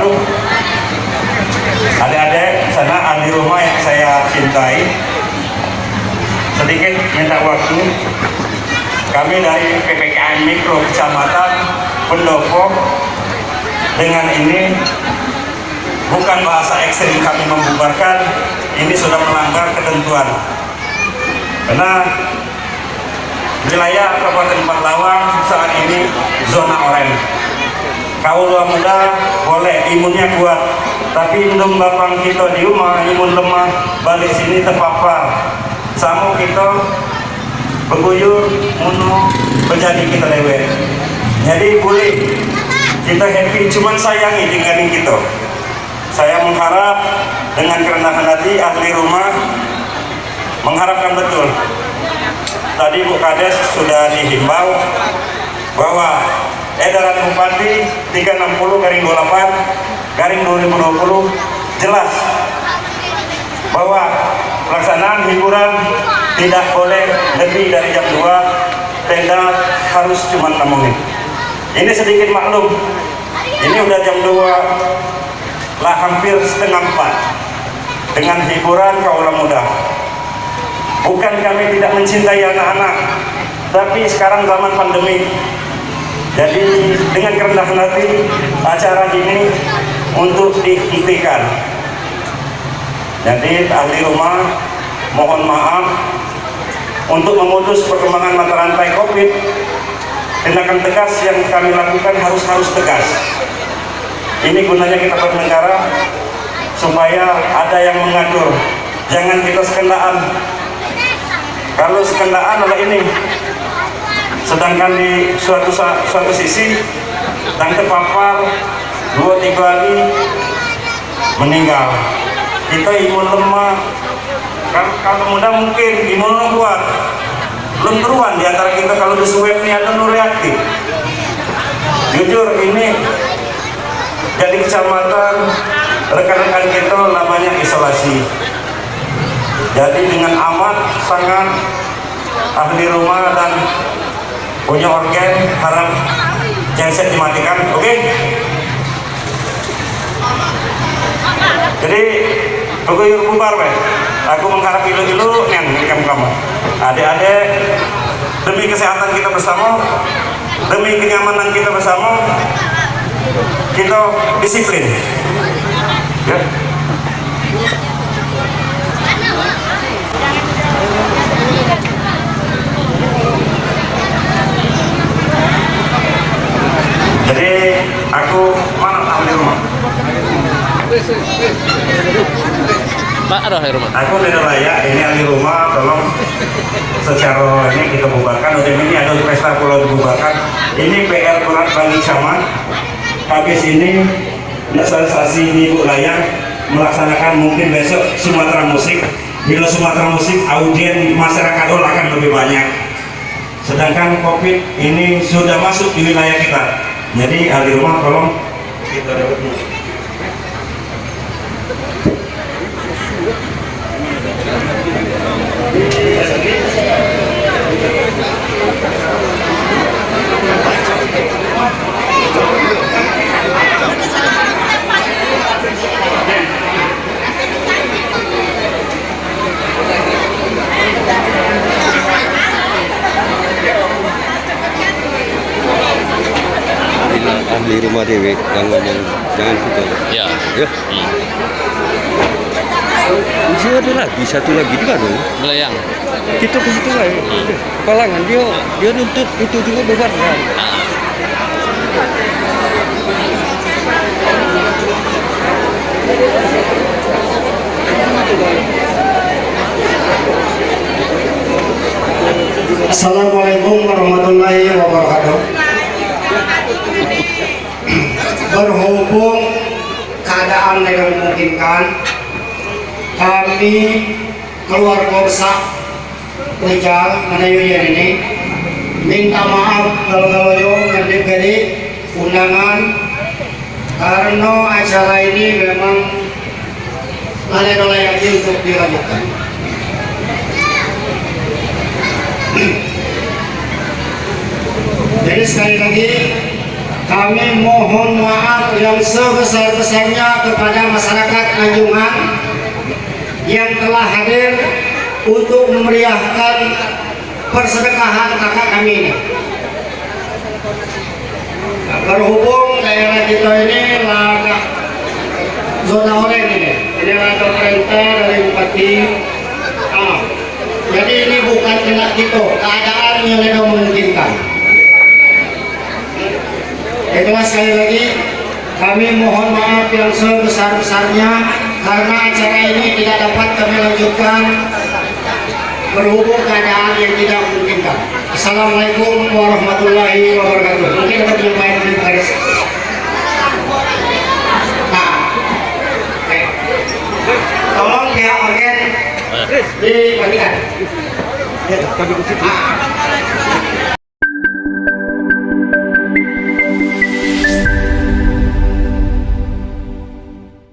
Waduh, adik-adik sana ahli rumah yang saya cintai, sedikit minta waktu. Kami dari PPKM Mikro Kecamatan Pendopo dengan ini bukan bahasa ekstrim kami membubarkan, ini sudah melanggar ketentuan. Karena wilayah Kabupaten Palawan saat ini zona oranye. Kaula muda boleh imunnya kuat, tapi indung bapang kita di rumah imun lemah balik sini terpapar. Sama kita beguyur munu menjadi kita lewat. Jadi boleh kita happy, cuman sayangi tinggalin kita. Saya mengharap dengan kerendahan hati ahli rumah mengharapkan betul. Tadi Bu Kades sudah dihimbau bahwa edaran Bupati 360/28/2020 jelas bahwa pelaksanaan hiburan tidak boleh lebih dari jam 2, tenda harus cuma 6 menit. Ini sedikit maklum, ini udah jam 2 lah, hampir setengah 4 dengan hiburan kaula muda. Bukan kami tidak mencintai anak-anak, tapi sekarang zaman pandemi. Jadi dengan kerendahan hati acara ini untuk dihentikan. Jadi ahli rumah mohon maaf untuk memutus perkembangan mata rantai COVID. Tindakan tegas yang kami lakukan harus tegas. Ini gunanya kita bernegara supaya ada yang mengatur. Jangan kita sekendaan. Kalau sekendaan adalah ini. Sedangkan di suatu sisi yang terpapar 2-3 kali meninggal. Kita imun lemah. Kalau muda mungkin imun kuat. Belum teruan di antara kita kalau di swab ini ada non reaktif. Jujur ini jadi kecamatan rekan-rekan kita namanya isolasi. Jadi dengan amat sangat ahli rumah dan punya organ harap genset dimatikan, oke? Jadi peguyur bubar, aku mengharap ilu-ilu yang kamu. Adik-adik, demi kesehatan kita bersama, demi kenyamanan kita bersama, kita disiplin. Ya. Jadi aku mana ahli rumah? Pak, ada ahli rumah. Aku tidak layak, ini ahli rumah, tolong secara ini kita bubarkan. Udah ini ada pesta pulau dibubarkan. Ini PR berat bagi camat. Habis ini nasionalisasi ini Bu layak melaksanakan mungkin besok Sumatera Musik. Bila Sumatera Musik audien masyarakat akan lebih banyak. Sedangkan COVID ini sudah masuk di wilayah kita. Jadi ahli rumah tolong kita dapat. Ahli rumah dewe yang ngomong jangan gitu Ya. ya. Masih ada lagi satu lagi di mana? Belayang. Kita ke situ lah. Palangan dia nuntut itu juga bubar kan. Assalamualaikum warahmatullahi wabarakatuh. Berhubung keadaan yang memungkinkan, kami keluarga besar Rijal Manayuyan ini minta maaf kalau yang diberi undangan karena acara ini memang layak untuk dilanjutkan. Jadi sekali lagi kami mohon maaf yang sebesar-besarnya kepada masyarakat Anjungan yang telah hadir untuk memeriahkan persedekahan kakak kami ini. Nah, berhubung daerah kita ini laga zona oranye ini ada perintah dari Bupati. Jadi ini bukan kena kita, keadaan yang tidak memungkinkan. Itulah sekali lagi kami mohon maaf yang sebesar-besarnya karena acara ini tidak dapat kami lanjutkan berhubung keadaan yang tidak memungkinkan. Assalamualaikum warahmatullahi wabarakatuh. Mungkin ada penyampaian dari garis. Nah, tolong pihak organ dimatikan. Kami ke situ.